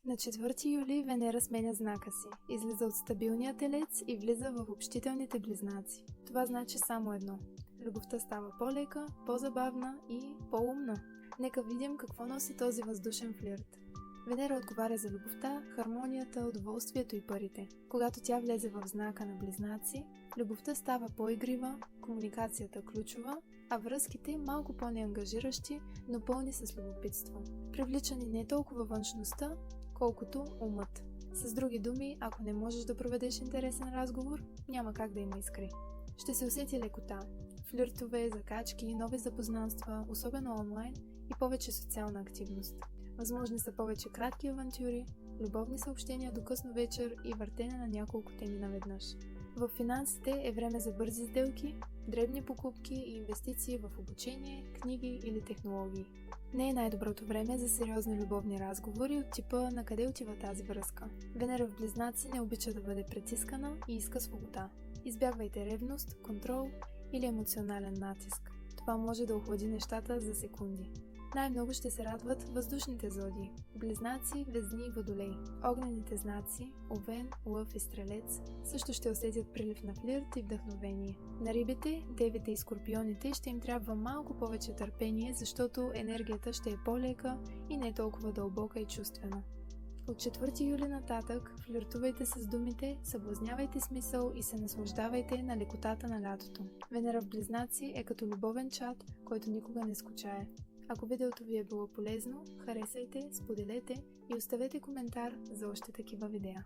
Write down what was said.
На 4 юли Венера сменя знака си, излиза от стабилния телец и влиза в общителните близнаци. Това значи само едно. Любовта става по-лека, по-забавна и по-умна. Нека видим какво носи този въздушен флирт. Венера отговаря за любовта, хармонията, удоволствието и парите. Когато тя влезе в знака на близнаци, любовта става по-игрива, комуникацията ключова, а връзките малко по-неангажиращи, но пълни с любопитство. Привличани не толкова външността, колкото умът. С други думи, ако не можеш да проведеш интересен разговор, няма как да има искри. Ще се усети лекота. Флиртове, закачки, нови запознанства, особено онлайн и повече социална активност. Възможни са повече кратки авантюри, любовни съобщения до късно вечер и въртене на няколко теми наведнъж. В финансите е време за бързи сделки, дребни покупки и инвестиции в обучение, книги или технологии. Не е най-доброто време за сериозни любовни разговори от типа на къде отива тази връзка. Венера в Близнаци не обича да бъде притискана и иска свобода. Избягвайте ревност, контрол или емоционален натиск. Това може да охлади нещата за секунди. Най-много ще се радват въздушните зодии – Близнаци, Везни и Водолей. Огнените знаци – Овен, Лъв и Стрелец също ще усетят прилив на флирт и вдъхновение. На рибите, девите и скорпионите ще им трябва малко повече търпение, защото енергията ще е по-лека и не толкова дълбока и чувствена. От 4 юли нататък флиртувайте с думите, съблазнявайте смисъл и се наслаждавайте на лекотата на лятото. Венера в Близнаци е като любовен чат, който никога не скучае. Ако видеото ви е било полезно, харесайте, споделете и оставете коментар за още такива видеа.